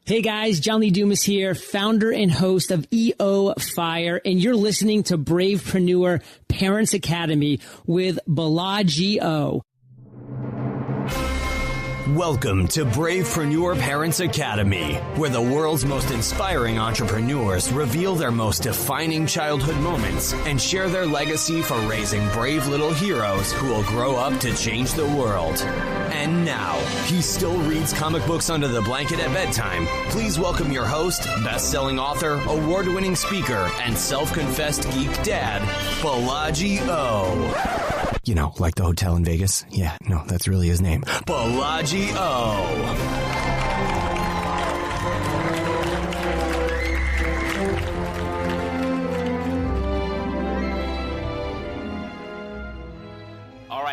Hey guys, John Lee Dumas here, founder and host of EO Fire, and you're listening to Bravepreneur Parents Academy with Balaji O. Welcome to Bravepreneur Parents Academy, where the world's most inspiring entrepreneurs reveal their most defining childhood moments and share their legacy for raising brave little heroes who will grow up to change the world. And now, he still reads comic books under the blanket at bedtime. Please welcome your host, best-selling author, award-winning speaker, and self-confessed geek dad, Balaji O. You know, like the hotel in Vegas? Yeah, no, that's really his name. Balaji O.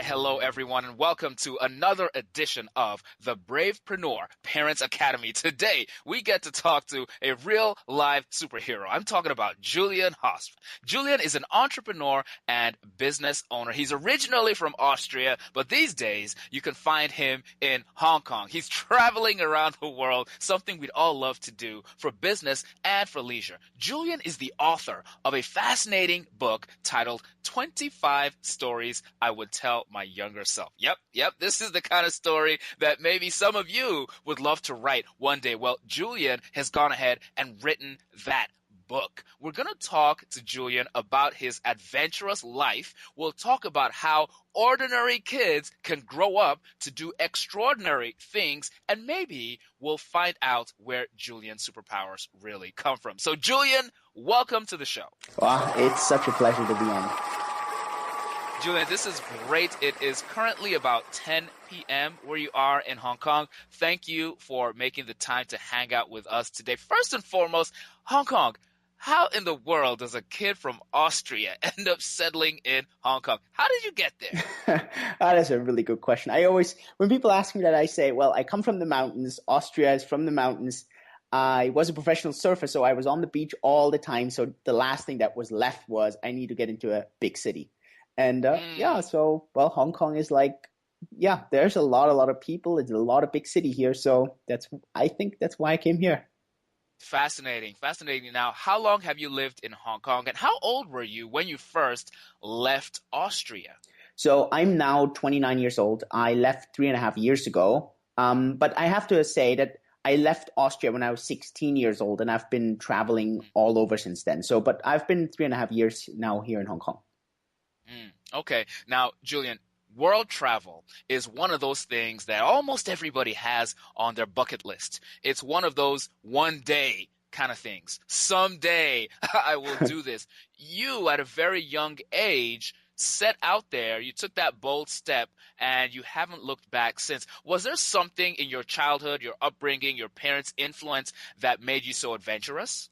Hello, everyone, and welcome to another edition of the Bravepreneur Parents Academy. Today, we get to talk to a real live superhero. I'm talking about Julian Hosp. Julian is an entrepreneur and business owner. He's originally from Austria, but these days, you can find him in Hong Kong. He's traveling around the world, something we'd all love to do for business and for leisure. Julian is the author of a fascinating book titled 25 Stories I Would Tell My Younger Self. Yep. This is the kind of story that maybe some of you would love to write one day. Well, Julian has gone ahead and written that book. We're going to talk to Julian about his adventurous life. We'll talk about how ordinary kids can grow up to do extraordinary things, and maybe we'll find out where Julian's superpowers really come from. So, Julian, welcome to the show. Wow, it's such a pleasure to be on. Julian, this is great. It is currently about 10 p.m. where you are in Hong Kong. Thank you for making the time to hang out with us today. First and foremost, Hong Kong. How in the world does a kid from Austria end up settling in Hong Kong? How did you get there? That is a really good question. When people ask me that, I say, well, I come from the mountains. Austria is from the mountains. I was a professional surfer, so I was on the beach all the time. So the last thing that was left was I need to get into a big city. And Hong Kong is there's a lot of people. It's a lot of big city here. So I think that's why I came here. Fascinating. Now, how long have you lived in Hong Kong, and how old were you when you first left Austria? So I'm now 29 years old. I left 3.5 years ago. But I have to say that I left Austria when I was 16 years old, and I've been traveling all over since then. But I've been 3.5 years now here in Hong Kong. Okay. Now, Julian, world travel is one of those things that almost everybody has on their bucket list. It's one of those one day kind of things. Someday I will do this. You, at a very young age, set out there. You took that bold step, and you haven't looked back since. Was there something in your childhood, your upbringing, your parents' influence that made you so adventurous?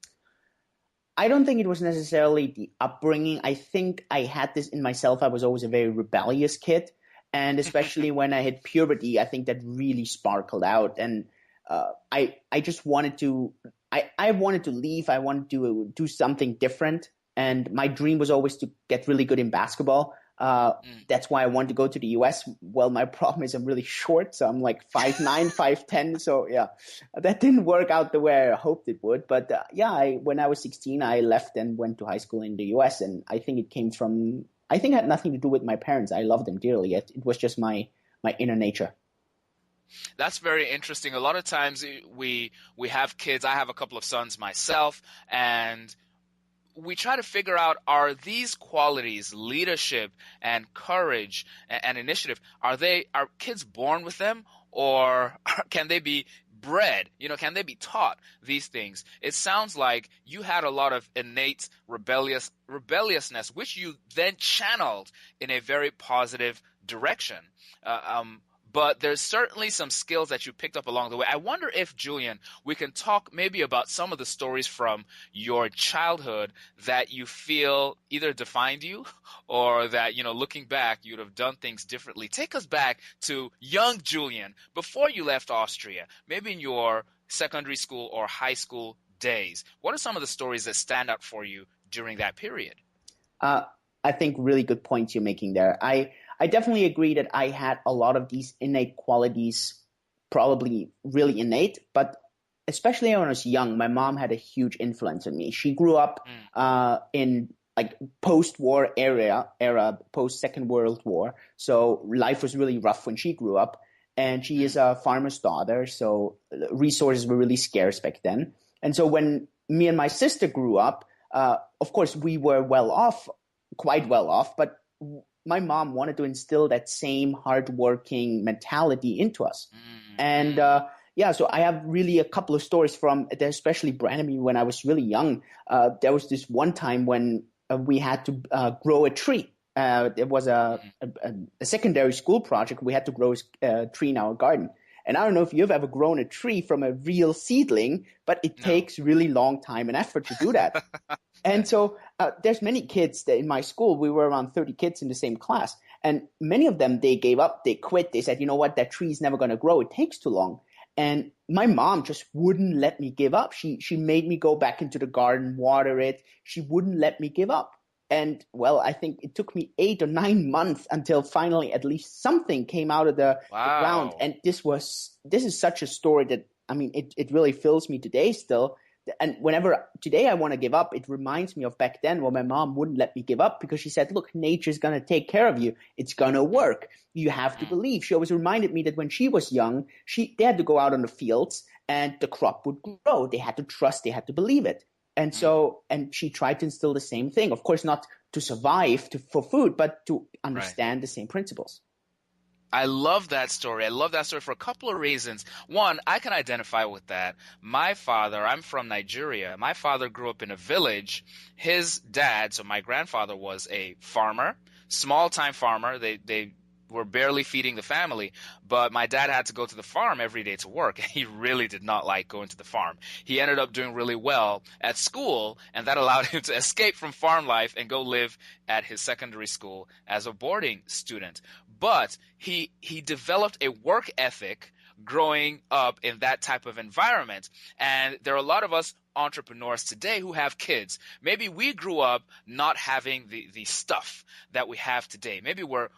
I don't think it was necessarily the upbringing. I think I had this in myself. I was always a very rebellious kid. And especially when I hit puberty, I think that really sparkled out. And I just wanted to I wanted to leave. I wanted to do something different. And my dream was always to get really good in basketball. That's why I wanted to go to the US. Well, my problem is I'm really short, so I'm like 5'9", 5'10". So yeah, that didn't work out the way I hoped it would. But when I was 16, I left and went to high school in the US, and I think it had nothing to do with my parents. I loved them dearly. It was just my inner nature. That's very interesting. A lot of times we have kids. I have a couple of sons myself, and we try to figure out, are these qualities, leadership and courage and initiative, are kids born with them, or can they be bred? Can they be taught these things? It sounds like you had a lot of innate rebelliousness, which you then channeled in a very positive direction. But there's certainly some skills that you picked up along the way. I wonder if, Julian, we can talk maybe about some of the stories from your childhood that you feel either defined you or that, looking back, you'd have done things differently. Take us back to young Julian before you left Austria, maybe in your secondary school or high school days. What are some of the stories that stand out for you during that period? I think really good points you're making there. I definitely agree that I had a lot of these innate qualities, probably really innate, but especially when I was young, my mom had a huge influence on me. She grew up in like post-war era, post-Second World War. So life was really rough when she grew up. And she is a farmer's daughter, so resources were really scarce back then. And so when me and my sister grew up, of course, we were quite well off, but my mom wanted to instill that same hardworking mentality into us. And so I have really a couple of stories from, especially branded me when I was really young. There was this one time when we had to grow a tree. It was a secondary school project. We had to grow a tree in our garden. And I don't know if you've ever grown a tree from a real seedling, but it takes really long time and effort to do that. And so there's many kids that in my school, we were around 30 kids in the same class. And many of them, they gave up, they quit. They said, you know what, that tree is never going to grow. It takes too long. And my mom just wouldn't let me give up. She made me go back into the garden, water it. She wouldn't let me give up. And well, I think it took me 8 or 9 months until finally at least something came out of the ground. And this is such a story that, I mean, it really fills me today still. And whenever today I want to give up, it reminds me of back then when my mom wouldn't let me give up because she said, look, nature's going to take care of you. It's going to work. You have to believe. She always reminded me that when she was young, they had to go out on the fields and the crop would grow. They had to trust. They had to believe it. And so, and she tried to instill the same thing, of course, not to survive for food, but to understand the same principles. I love that story. I love that story for a couple of reasons. One, I can identify with that. My father, I'm from Nigeria. My father grew up in a village. His dad, so my grandfather, was a farmer, small-time farmer. They were barely feeding the family, but my dad had to go to the farm every day to work. He really did not like going to the farm. He ended up doing really well at school, and that allowed him to escape from farm life and go live at his secondary school as a boarding student. But he developed a work ethic growing up in that type of environment. And there are a lot of us entrepreneurs today who have kids. Maybe we grew up not having the stuff that we have today. Maybe we're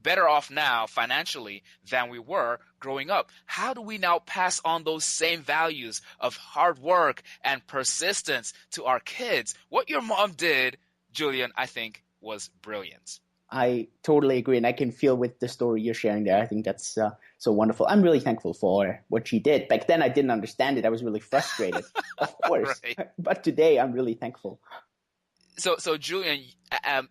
better off now financially than we were growing up. How do we now pass on those same values of hard work and persistence to our kids? What your mom did, Julian, I think was brilliant. I totally agree, and I can feel with the story you're sharing there. I think that's so wonderful. I'm really thankful for what she did. Back then, I didn't understand it. I was really frustrated, of course. Right. But today, I'm really thankful. So Julian,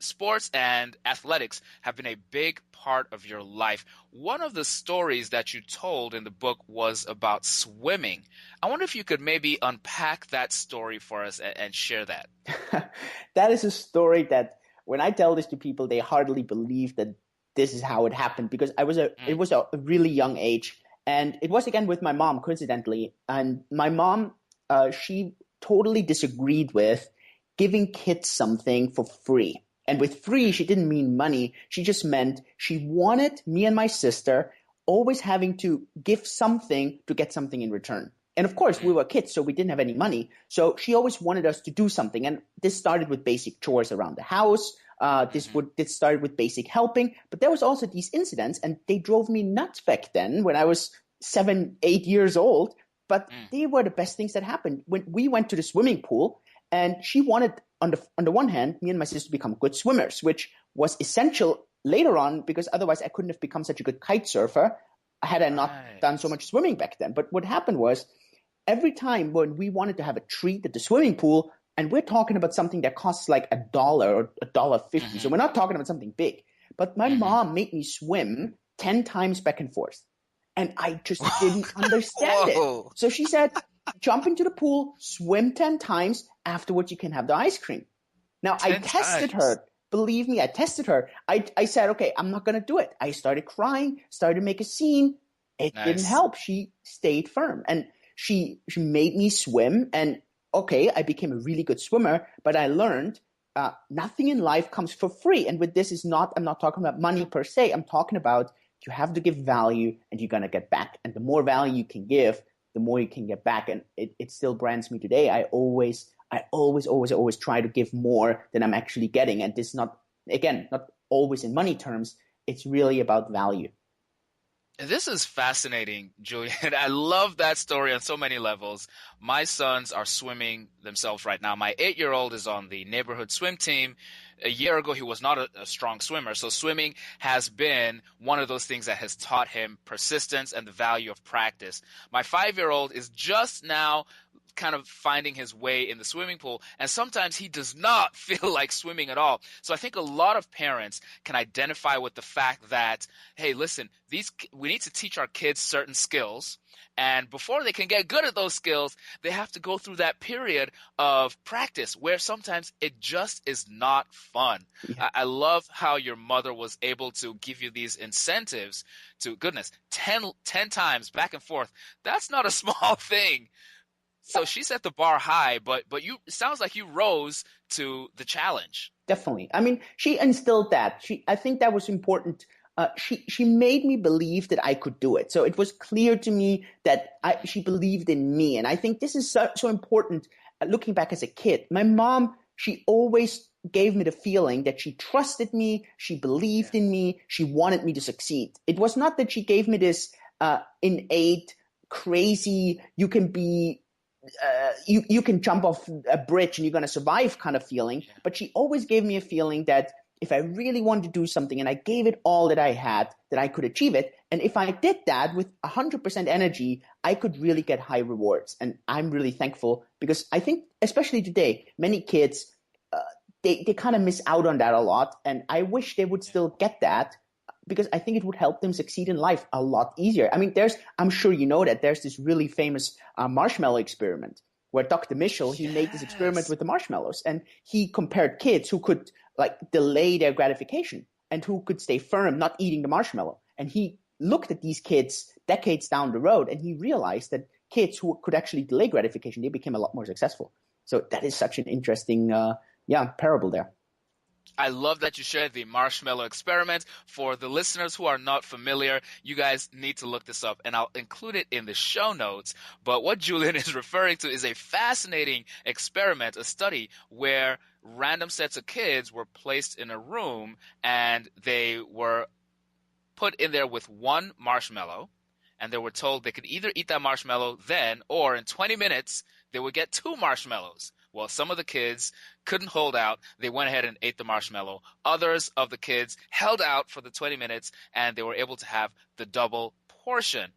sports and athletics have been a big part of your life. One of the stories that you told in the book was about swimming. I wonder if you could maybe unpack that story for us and share that. That is a story that when I tell this to people, they hardly believe that this is how it happened because it was a really young age. And it was, again, with my mom, coincidentally. And my mom, she totally disagreed with giving kids something for free. And with free, she didn't mean money. She just meant she wanted me and my sister always having to give something to get something in return. And of course, we were kids, so we didn't have any money. So she always wanted us to do something. And this started with basic chores around the house. This started with basic helping. But there was also these incidents, and they drove me nuts back then when I was 7, 8 years old. But they were the best things that happened. When we went to the swimming pool, and she wanted, on the one hand, me and my sister to become good swimmers, which was essential later on because otherwise I couldn't have become such a good kite surfer had I not done so much swimming back then. But what happened was every time when we wanted to have a treat at the swimming pool, and we're talking about something that costs like $1 or $1.50, so we're not talking about something big. But my mom made me swim 10 times back and forth. And I just didn't understand it. So she said, jump into the pool, swim 10 times. Afterwards, you can have the ice cream. Now, I tested her. Believe me, I tested her. I said, okay, I'm not going to do it. I started crying, started to make a scene. It didn't help. She stayed firm. And she made me swim. And okay, I became a really good swimmer. But I learned nothing in life comes for free. And with this I'm not talking about money per se. I'm talking about you have to give value and you're going to get back. And the more value you can give, the more you can get back. And it still brands me today. I always try to give more than I'm actually getting. And this not always in money terms. It's really about value. This is fascinating, Julian. I love that story on so many levels. My sons are swimming themselves right now. My 8-year-old is on the neighborhood swim team. A year ago, he was not a strong swimmer. So swimming has been one of those things that has taught him persistence and the value of practice. My 5-year-old is just now kind of finding his way in the swimming pool, and sometimes he does not feel like swimming at all. So I think a lot of parents can identify with the fact that, hey, listen, we need to teach our kids certain skills, and before they can get good at those skills, they have to go through that period of practice where sometimes it just is not fun. Yeah. I love how your mother was able to give you these incentives to, goodness, 10 times back and forth. That's not a small thing. So she set the bar high, but it sounds like you rose to the challenge. Definitely. I mean, she instilled that. I think that was important. She made me believe that I could do it. So it was clear to me that she believed in me. And I think this is so important. Looking back as a kid, my mom, she always gave me the feeling that she trusted me, she believed in me, she wanted me to succeed. It was not that she gave me this innate, crazy, you can be you can jump off a bridge and you're going to survive kind of feeling. But she always gave me a feeling that if I really wanted to do something and I gave it all that I had, that I could achieve it. And if I did that with 100% energy, I could really get high rewards. And I'm really thankful because I think, especially today, many kids, they kind of miss out on that a lot. And I wish they would still get that, because I think it would help them succeed in life a lot easier. I mean, I'm sure you know that there's this really famous marshmallow experiment where Dr. Mitchell, he made this experiment with the marshmallows, and he compared kids who could like delay their gratification and who could stay firm, not eating the marshmallow. And he looked at these kids decades down the road, and he realized that kids who could actually delay gratification, they became a lot more successful. So that is such an interesting, parable there. I love that you shared the marshmallow experiment. For the listeners who are not familiar, you guys need to look this up, and I'll include it in the show notes. But what Julian is referring to is a fascinating experiment, a study where random sets of kids were placed in a room, and they were put in there with one marshmallow, and they were told they could either eat that marshmallow then, or in 20 minutes, they would get 2 marshmallows. Well, some of the kids couldn't hold out. They went ahead and ate the marshmallow. Others of the kids held out for the 20 minutes, and they were able to have the double portion.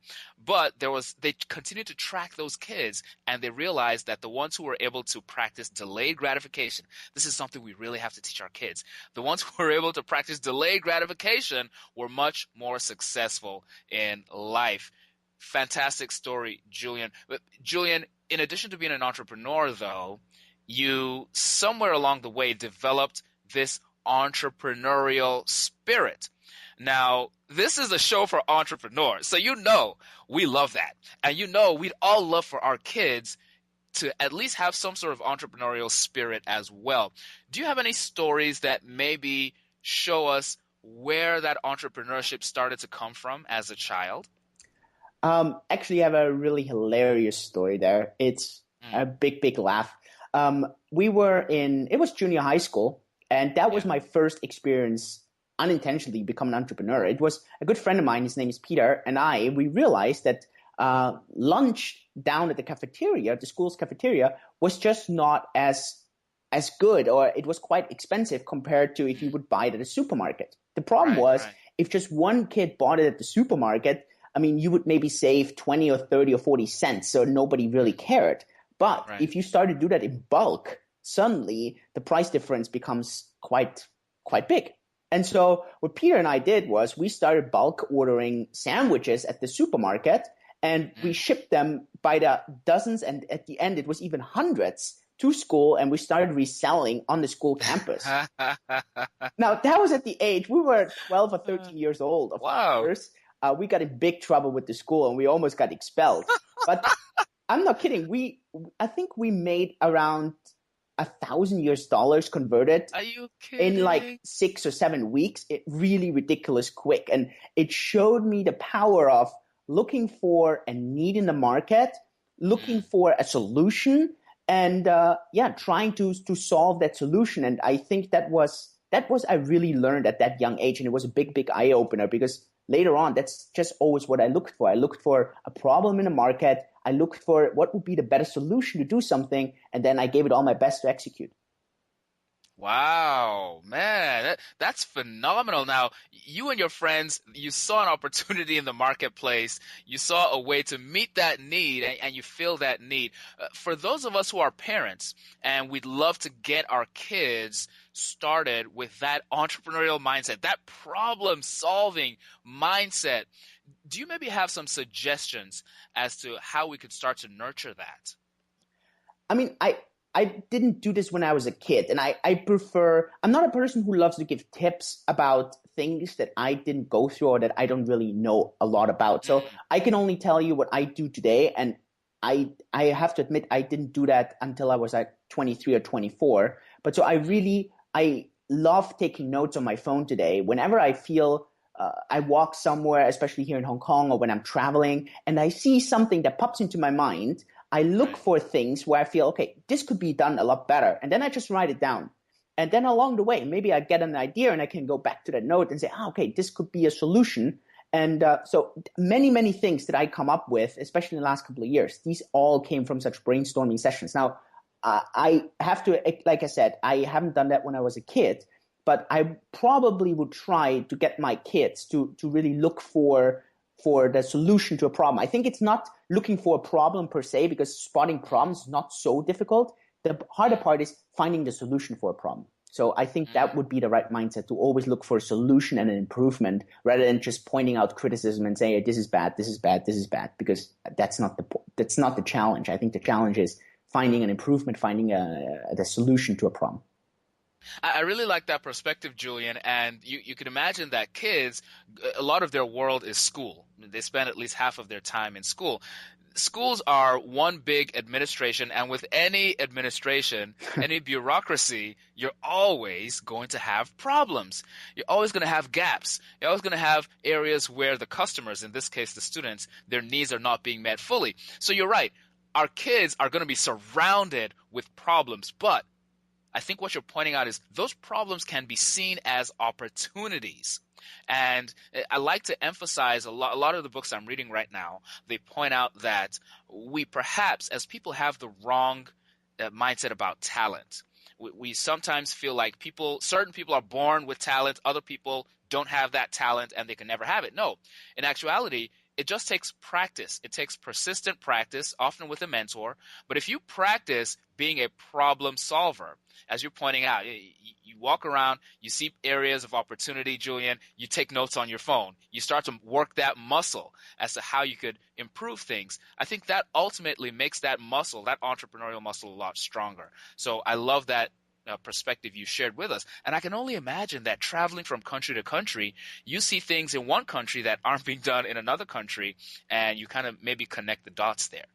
But they continued to track those kids, and they realized that the ones who were able to practice delayed gratification, this is something we really have to teach our kids. The ones who were able to practice delayed gratification were much more successful in life. Fantastic story, Julian. But Julian, in addition to being an entrepreneur, though, you somewhere along the way developed this entrepreneurial spirit. Now, this is a show for entrepreneurs, so we love that. And we'd all love for our kids to at least have some sort of entrepreneurial spirit as well. Do you have any stories that maybe show us where that entrepreneurship started to come from as a child? Actually, I have a really hilarious story there. It's a big laugh. It was junior high school, and that was my first experience unintentionally become an entrepreneur. It was a good friend of mine, his name is Peter, and we realized that lunch down at the cafeteria, the school's cafeteria, was just not as good, or it was quite expensive compared to if you would buy it at a supermarket. The problem was if just one kid bought it at the supermarket, I mean, you would maybe save 20 or 30 or 40 cents, so nobody really cared. But if you start to do that in bulk, suddenly the price difference becomes quite big. And so what Peter and I did was we started bulk ordering sandwiches at the supermarket, and we shipped them by the dozens, and at the end it was even hundreds to school, and we started reselling on the school campus. Now, that was at the age, we were 12 or 13 years old. Of course. We got in big trouble with the school, and we almost got expelled. But I'm not kidding. I think we made around $1,000 converted. Are you kidding? In like 6 or 7 weeks. It really ridiculous quick. And it showed me the power of looking for a need in the market, looking for a solution, and trying to solve that solution. And I think that was I really learned at that young age. And it was a big eye opener, because later on, that's just always what I looked for. I looked for a problem in the market. I looked for what would be the better solution to do something, and then I gave it all my best to execute. Wow, man, that's phenomenal. Now, you and your friends, you saw an opportunity in the marketplace. You saw a way to meet that need, and you fill that need. For those of us who are parents, and we'd love to get our kids started with that entrepreneurial mindset, that problem-solving mindset, do you maybe have some suggestions as to how we could start to nurture that? I mean, I didn't do this when I was a kid, and I'm not a person who loves to give tips about things that I didn't go through or that I don't really know a lot about. So I can only tell you what I do today, and I have to admit I didn't do that until I was like 23 or 24. But so I love taking notes on my phone today. Whenever I feel I walk somewhere, especially here in Hong Kong, or when I'm traveling, and I see something that pops into my mind, I look for things where I feel, okay, this could be done a lot better. And then I just write it down. And then along the way, maybe I get an idea and I can go back to that note and say, okay, this could be a solution. And so many, many things that I come up with, especially in the last couple of years, these all came from such brainstorming sessions. Now, I have to, like I said, I haven't done that when I was a kid, but I probably would try to get my kids to really look for the solution to a problem. I think it's not looking for a problem per se, because spotting problems is not so difficult. The harder part is finding the solution for a problem. So I think that would be the right mindset, to always look for a solution and an improvement rather than just pointing out criticism and saying, hey, this is bad, this is bad, this is bad, because that's not the challenge. I think the challenge is finding an improvement, finding the solution to a problem. I really like that perspective, Julian, and you can imagine that kids, a lot of their world is school. They spend at least half of their time in school. Schools are one big administration, and with any administration, any bureaucracy, you're always going to have problems. You're always going to have gaps. You're always going to have areas where the customers, in this case the students, their needs are not being met fully. So you're right. Our kids are going to be surrounded with problems, but I think what you're pointing out is those problems can be seen as opportunities. And I like to emphasize a lot of the books I'm reading right now, they point out that we perhaps, as people, have the wrong mindset about talent. We sometimes feel like certain people are born with talent, other people don't have that talent and they can never have it. No, in actuality, it just takes practice. It takes persistent practice, often with a mentor. But if you practice being a problem solver, as you're pointing out, you walk around, you see areas of opportunity, Julian, you take notes on your phone. You start to work that muscle as to how you could improve things. I think that ultimately makes that muscle, that entrepreneurial muscle, a lot stronger. So I love that perspective you shared with us. And I can only imagine that traveling from country to country, you see things in one country that aren't being done in another country, and you kind of maybe connect the dots there.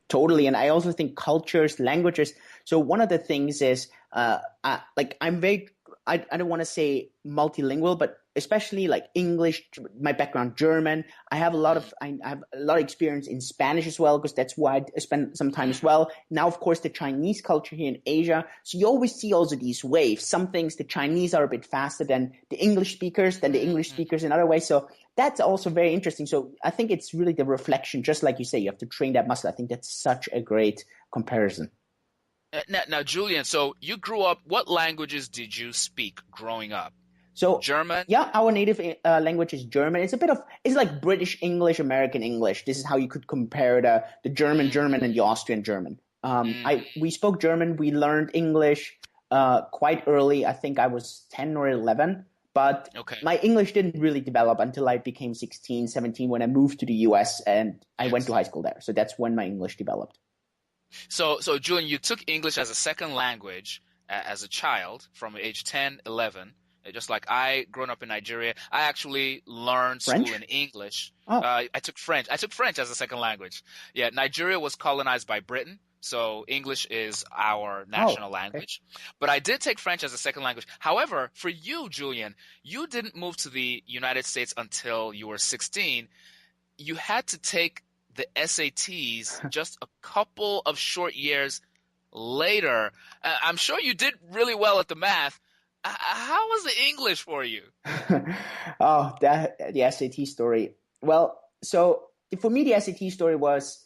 Totally. And I also think cultures, languages. So one of the things is I'm very, I don't want to say multilingual, but especially like English, my background, German. I have a lot of experience in Spanish as well, because that's why I spent some time as well. Now, of course, the Chinese culture here in Asia. So you always see also these waves. Some things, the Chinese are a bit faster than the English speakers, in other ways. So that's also very interesting. So I think it's really the reflection, just like you say, you have to train that muscle. I think that's such a great comparison. Now, Julian, so you grew up, what languages did you speak growing up? So German? Yeah, our native language is German. It's like British English, American English. This is how you could compare the German and the Austrian German. We spoke German. We learned English quite early. I think I was 10 or 11. But my English didn't really develop until I became 16, 17, when I moved to the US and I went to high school there. So that's when my English developed. So Julian, you took English as a second language as a child from age 10, 11. Just like I, growing up in Nigeria, I actually learned French? school in English. Oh. I took French. I took French as a second language. Yeah, Nigeria was colonized by Britain, so English is our national language. But I did take French as a second language. However, for you, Julian, you didn't move to the United States until you were 16. You had to take the SATs just a couple of short years later. I'm sure you did really well at the math. How was the English for you? Oh, the SAT story. Well, so for me, the SAT story was,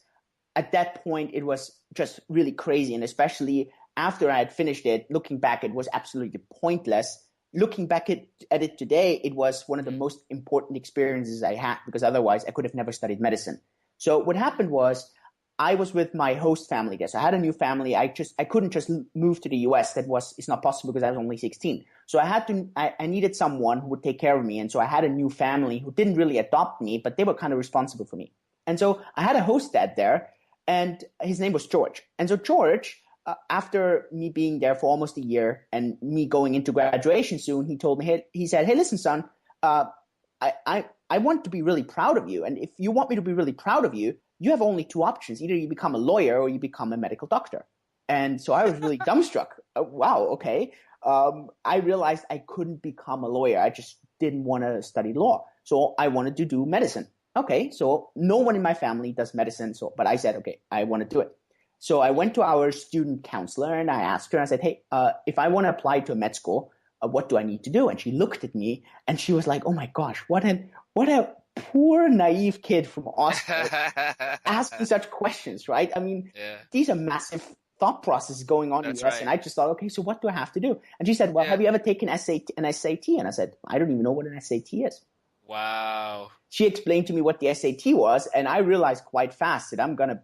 at that point, it was just really crazy. And especially after I had finished it, looking back, it was absolutely pointless. Looking back at it today, it was one of the most important experiences I had, because otherwise I could have never studied medicine. So what happened was, I was with my host family there. So I had a new family. I couldn't just move to the US. It's not possible because I was only 16. So I needed someone who would take care of me. And so I had a new family who didn't really adopt me, but they were kind of responsible for me. And so I had a host dad there, and his name was George. And so George, after me being there for almost a year and me going into graduation soon, he told me, he said, "Hey, listen, son, I want to be really proud of you. And if you want me to be really proud of you, you have only two options. Either you become a lawyer or you become a medical doctor." And so I was really dumbstruck. Wow, okay. I realized I couldn't become a lawyer. I just didn't want to study law. So I wanted to do medicine. Okay, so no one in my family does medicine. But I said, okay, I want to do it. So I went to our student counselor and I asked her, I said, "Hey, if I want to apply to a med school, what do I need to do?" And she looked at me and she was like, "Oh my gosh, what a poor, naive kid from Austria asking such questions," right? I mean, these are massive thought processes going on in the US. Right. And I just thought, okay, so what do I have to do? And she said, "Well, have you ever taken an SAT? And I said, "I don't even know what an SAT is." Wow. She explained to me what the SAT was, and I realized quite fast that I'm gonna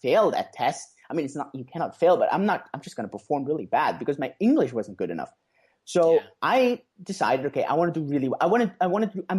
fail that test. I mean, it's not, you cannot fail, but I'm just gonna perform really bad because my English wasn't good enough. So I decided, okay, I'm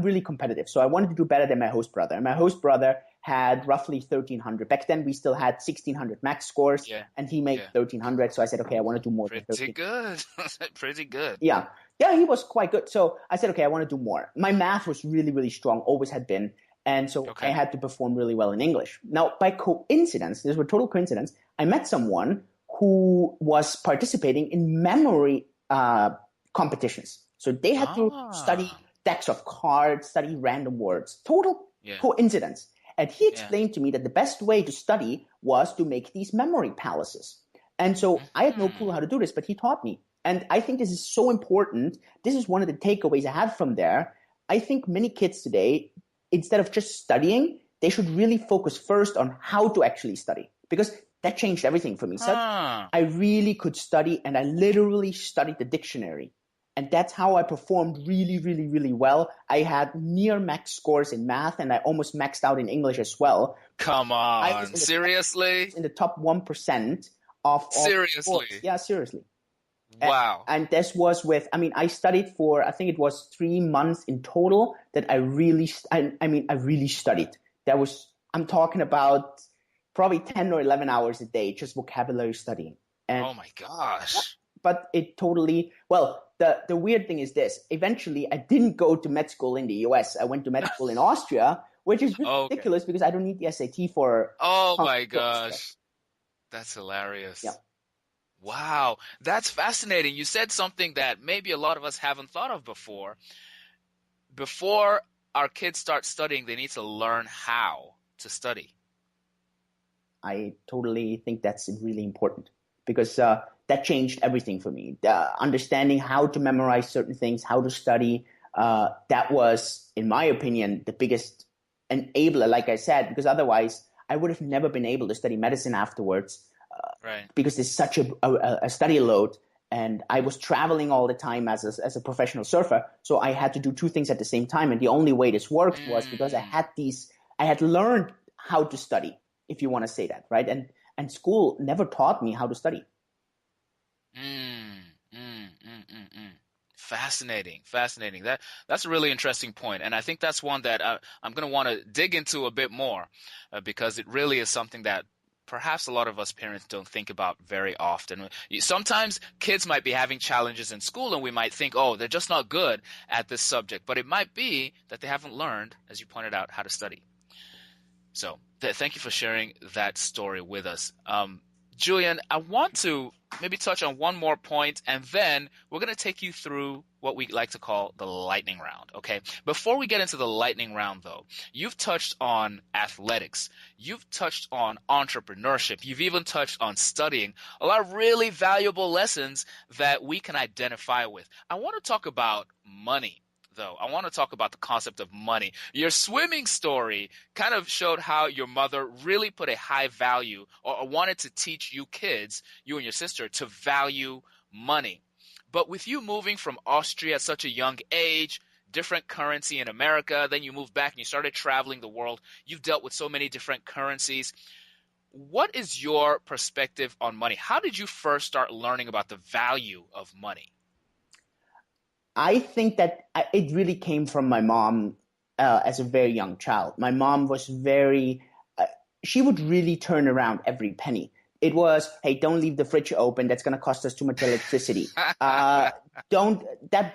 really competitive. So I wanted to do better than my host brother. And my host brother had roughly 1,300. Back then we still had 1,600 max scores, and he made 1,300. So I said, okay, I want to do more than 1,300. Pretty good. Pretty good. Yeah. Yeah, he was quite good. So I said, okay, I want to do more. My math was really, really strong, always had been. And so I had to perform really well in English. Now, by coincidence, this was a total coincidence, I met someone who was participating in memory competitions. So they had to study decks of cards, study random words. Total coincidence. And he explained to me that the best way to study was to make these memory palaces. And so I had no clue how to do this, but he taught me. And I think this is so important. This is one of the takeaways I had from there. I think many kids today, instead of just studying, they should really focus first on how to actually study, because that changed everything for me. So I really could study, and I literally studied the dictionary. And that's how I performed really, really, really well. I had near max scores in math, and I almost maxed out in English as well. Come on, seriously? In the top 1% of all. Seriously? Yeah, seriously. Wow. And this was I studied for, I think it was 3 months in total that I really studied. I'm talking about probably 10 or 11 hours a day, just vocabulary studying. And, oh my gosh. But it totally, the weird thing is this. Eventually, I didn't go to med school in the US. I went to med school in Austria, which is ridiculous because I don't need the SAT for. Oh my gosh. That's hilarious. Yeah. Wow. That's fascinating. You said something that maybe a lot of us haven't thought of before. Before our kids start studying, they need to learn how to study. I totally think that's really important because that changed everything for me. Understanding how to memorize certain things, how to study, that was, in my opinion, the biggest enabler, like I said, because otherwise I would have never been able to study medicine afterwards. Because there's such a study load, and I was traveling all the time as a professional surfer, so I had to do two things at the same time, and the only way this worked was because I had learned how to study, if you want to say that, right? And school never taught me how to study. Fascinating. That's a really interesting point, and I think that's one that I'm going to want to dig into a bit more because it really is something that perhaps a lot of us parents don't think about very often. Sometimes kids might be having challenges in school and we might think, oh, they're just not good at this subject. But it might be that they haven't learned, as you pointed out, how to study. So thank you for sharing that story with us. Julian, I want to maybe touch on one more point, and then we're going to take you through what we like to call the lightning round, okay? Before we get into the lightning round, though, you've touched on athletics. You've touched on entrepreneurship. You've even touched on studying. A lot of really valuable lessons that we can identify with. I want to talk about money, though. I want to talk about the concept of money. Your swimming story kind of showed how your mother really put a high value or wanted to teach you kids, you and your sister, to value money. But with you moving from Austria at such a young age, different currency in America, then you moved back and you started traveling the world. You've dealt with so many different currencies. What is your perspective on money? How did you first start learning about the value of money? I think that it really came from my mom as a very young child. My mom was she would really turn around every penny. It was, hey, don't leave the fridge open. That's going to cost us too much electricity. That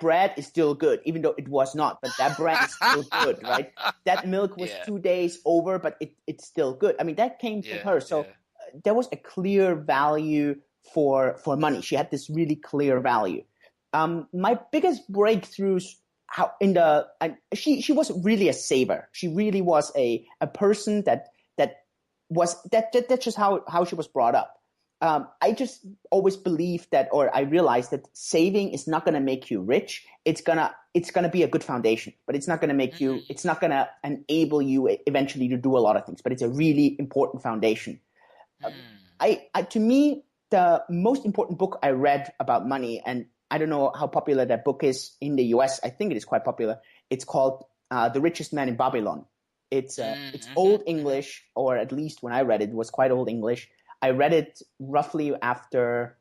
bread is still good, even though it was not, but that bread is still good, right? That milk was 2 days over, but it's still good. I mean, that came from her. So there was a clear value for money. She had this really clear value. My biggest breakthroughs she was really a saver. She really was a person that's just how she was brought up. I just always believed that, or I realized that saving is not going to make you rich. It's gonna be a good foundation, but it's not going to make you. It's not going to enable you eventually to do a lot of things. But it's a really important foundation. To me, the most important book I read about money, and I don't know how popular that book is in the US. I think it is quite popular. It's called The Richest Man in Babylon. It's old English, or at least when I read it, it was quite old English. I read it roughly after,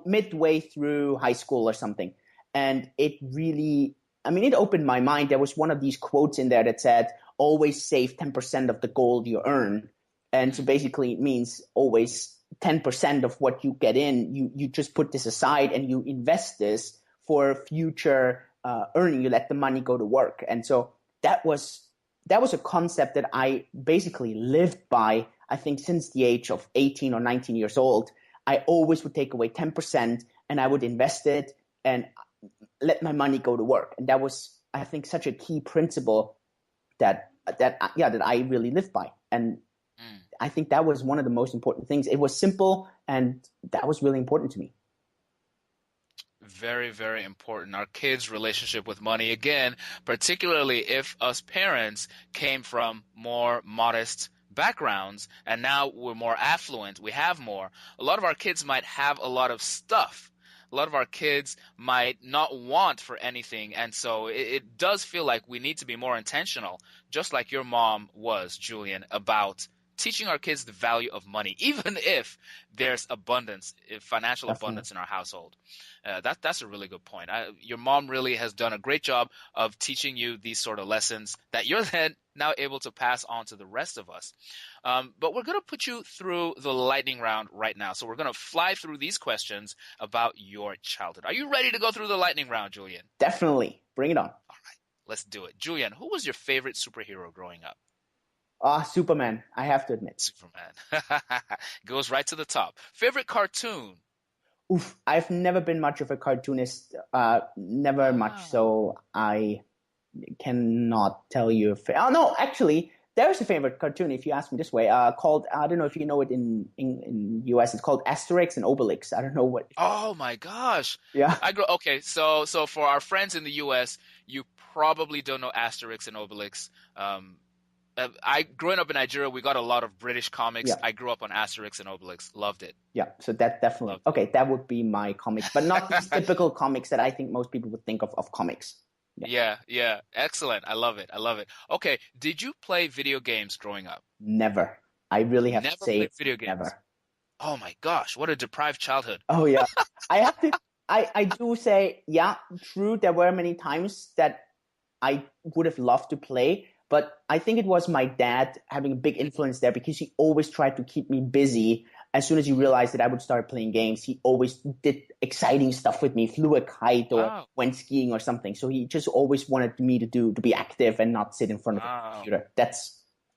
midway through high school or something. And it really, it opened my mind. There was one of these quotes in there that said, always save 10% of the gold you earn. And so basically it means always 10% of what you get in, you just put this aside and you invest this for future earning. You let the money go to work. And so that was a concept that I basically lived by, I think, since the age of 18 or 19 years old. I always would take away 10% and I would invest it and let my money go to work. And that was, I think, such a key principle that I really lived by. And I think that was one of the most important things. It was simple, and that was really important to me. Very, very important. Our kids' relationship with money, again, particularly if us parents came from more modest backgrounds and now we're more affluent, we have more. A lot of our kids might have a lot of stuff. A lot of our kids might not want for anything. And so it does feel like we need to be more intentional, just like your mom was, Julian, about teaching our kids the value of money, even if there's abundance, financial abundance in our household. That's a really good point. Your mom really has done a great job of teaching you these sort of lessons that you're then now able to pass on to the rest of us. But we're going to put you through the lightning round right now. So we're going to fly through these questions about your childhood. Are you ready to go through the lightning round, Julian? Definitely. Bring it on. All right, let's do it. Julian, who was your favorite superhero growing up? Superman, I have to admit. Superman. Goes right to the top. Favorite cartoon? Oof, I've never been much of a cartoonist, never much, so I cannot tell you. No, actually, there's a favorite cartoon, if you ask me this way, called, I don't know if you know it in US, it's called Asterix and Obelix. I don't know what. Oh my gosh. Yeah. Okay, so for our friends in the US, you probably don't know Asterix and Obelix. Growing up in Nigeria, we got a lot of British comics. Yeah. I grew up on Asterix and Obelix. Loved it. Yeah, so that definitely. Okay, that would be my comics, but not these typical comics that I think most people would think of comics. Yeah. Excellent. I love it. Okay, did you play video games growing up? Never. I really have never to say played video games. Never. Oh my gosh, what a deprived childhood. Oh yeah. I do say, yeah, true. There were many times that I would have loved to play, but I think it was my dad having a big influence there because he always tried to keep me busy. As soon as he realized that I would start playing games, he always did exciting stuff with me, flew a kite or went skiing or something. So he just always wanted me to be active and not sit in front of the computer.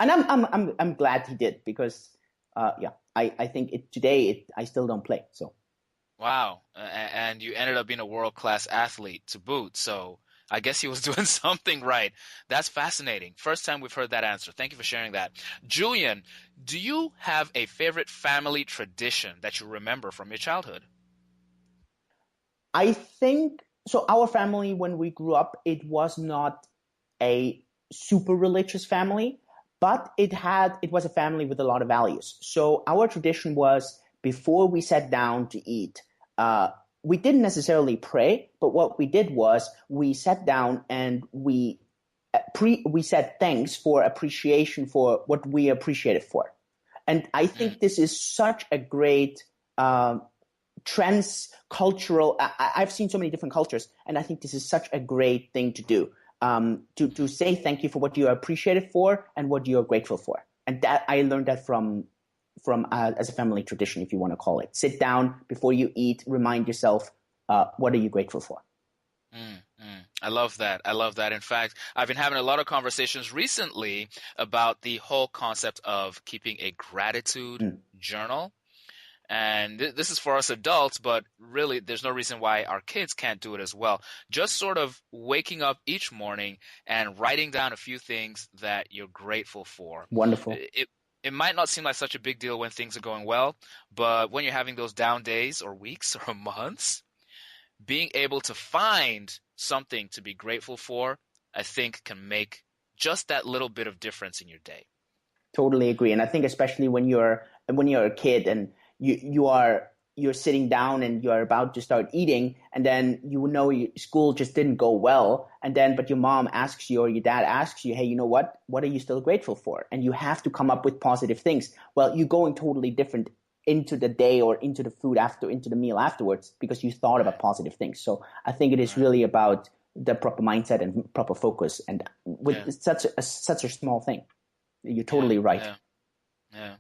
And I'm glad he did, because I think today I still don't play. So. Wow. And you ended up being a world-class athlete to boot. So I guess he was doing something right. That's fascinating. First time we've heard that answer. Thank you for sharing that. Julian, do you have a favorite family tradition that you remember from your childhood? I think so. Our family, when we grew up, it was not a super religious family, but it was a family with a lot of values. So our tradition was before we sat down to eat, we didn't necessarily pray, but what we did was we sat down and we said thanks for appreciation for what we appreciated for. And I think this is such a great trans-cultural. I've seen so many different cultures, and I think this is such a great thing to do. To say thank you for what you are appreciated for and what you are grateful for. And that I learned that from as a family tradition, if you want to call it. Sit down before you eat, remind yourself, what are you grateful for? I love that. I love that. In fact, I've been having a lot of conversations recently about the whole concept of keeping a gratitude journal. And this is for us adults, but really there's no reason why our kids can't do it as well. Just sort of waking up each morning and writing down a few things that you're grateful for. Wonderful. It might not seem like such a big deal when things are going well, but when you're having those down days or weeks or months, being able to find something to be grateful for, I think can make just that little bit of difference in your day. Totally agree. And I think especially when you're a kid and you're sitting down and you're about to start eating, and then your school just didn't go well, but your mom asks you or your dad asks you, hey, you know what are you still grateful for? And you have to come up with positive things. Well, you're going totally different into the day or into the meal afterwards because you thought about positive things. So I think it is really about the proper mindset and proper focus, and with such a small thing. You're totally right. Yeah.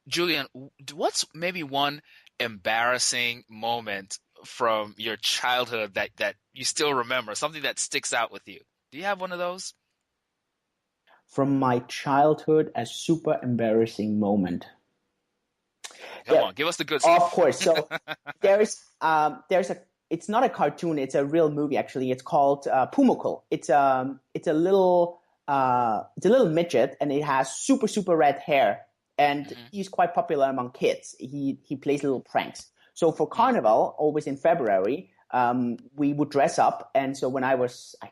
Julian, what's maybe one embarrassing moment from your childhood that you still remember, something that sticks out with you? Do you have one of those? From my childhood, a super embarrassing moment. Come on, give us the good stuff. Of course. So it's not a cartoon, it's a real movie actually. It's called Pumuckl. It's a little midget, and it has super, super red hair. And he's quite popular among kids. He plays little pranks. So for Carnival, always in February, we would dress up. And so when I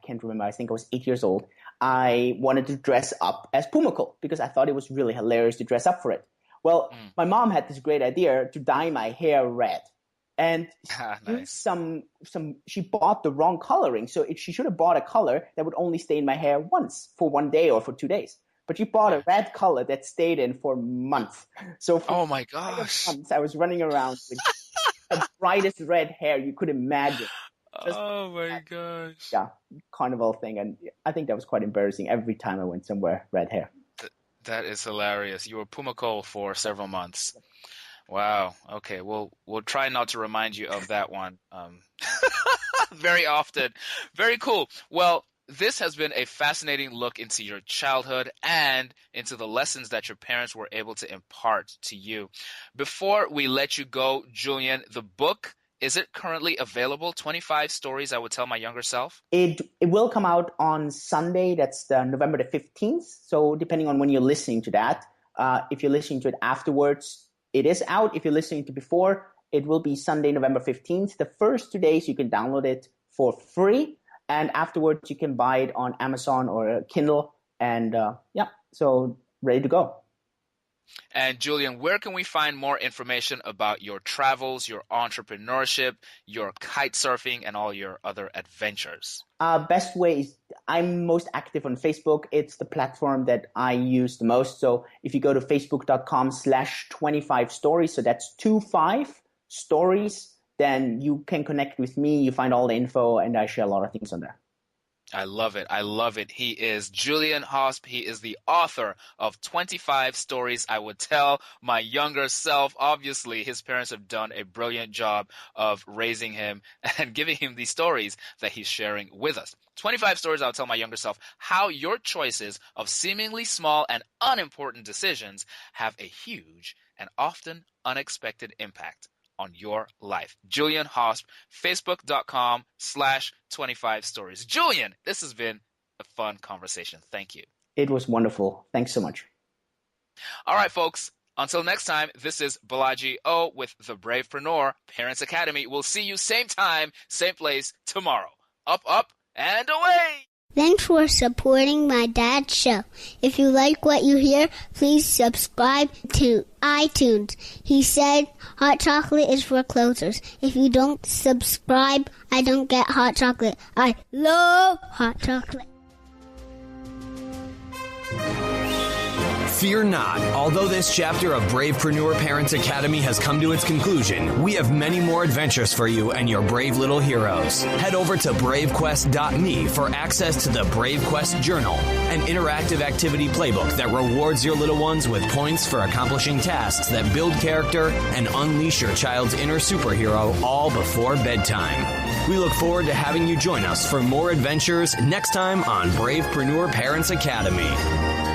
can't remember, I think I was 8 years old, I wanted to dress up as Pumuckl because I thought it was really hilarious to dress up for it. Well, my mom had this great idea to dye my hair red. And nice. She bought the wrong coloring. So she should have bought a color that would only stay in my hair once for 1 day or for 2 days. But you bought a red color that stayed in for months. So oh my gosh, months, I was running around with the brightest red hair you could imagine. Oh my gosh. Yeah, carnival thing. And I think that was quite embarrassing every time I went somewhere, red hair. That is hilarious. You were Pumuckl for several months. Wow. Okay. We'll try not to remind you of that one very often. Very cool. Well, this has been a fascinating look into your childhood and into the lessons that your parents were able to impart to you. Before we let you go, Julian, the book, is it currently available? 25 Stories I Would Tell My Younger Self? It will come out on Sunday. That's November the 15th. So depending on when you're listening to that, if you're listening to it afterwards, it is out. If you're listening to before, it will be Sunday, November 15th. The first 2 days you can download it for free. And afterwards, you can buy it on Amazon or Kindle. And so ready to go. And Julian, where can we find more information about your travels, your entrepreneurship, your kite surfing, and all your other adventures? Best way is I'm most active on Facebook. It's the platform that I use the most. So if you go to facebook.com/25 stories, so that's 25 stories, then you can connect with me. You find all the info, and I share a lot of things on there. I love it. I love it. He is Julian Hosp. He is the author of 25 Stories I Would Tell My Younger Self. Obviously, his parents have done a brilliant job of raising him and giving him these stories that he's sharing with us. 25 Stories I Would Tell My Younger Self, how your choices of seemingly small and unimportant decisions have a huge and often unexpected impact on your life. Julian Hosp, facebook.com/25 stories. Julian, this has been a fun conversation. Thank you. It was wonderful. Thanks so much. All right, folks. Until next time, this is Balaji O with the Bravepreneur Parents Academy. We'll see you same time, same place tomorrow. Up, up, and away! Thanks for supporting my dad's show. If you like what you hear, please subscribe to iTunes. He said hot chocolate is for closers. If you don't subscribe, I don't get hot chocolate. I love hot chocolate. Fear not. Although this chapter of Bravepreneur Parents Academy has come to its conclusion, we have many more adventures for you and your brave little heroes. Head over to bravequest.me for access to the Brave Quest Journal, an interactive activity playbook that rewards your little ones with points for accomplishing tasks that build character and unleash your child's inner superhero all before bedtime. We look forward to having you join us for more adventures next time on Bravepreneur Parents Academy.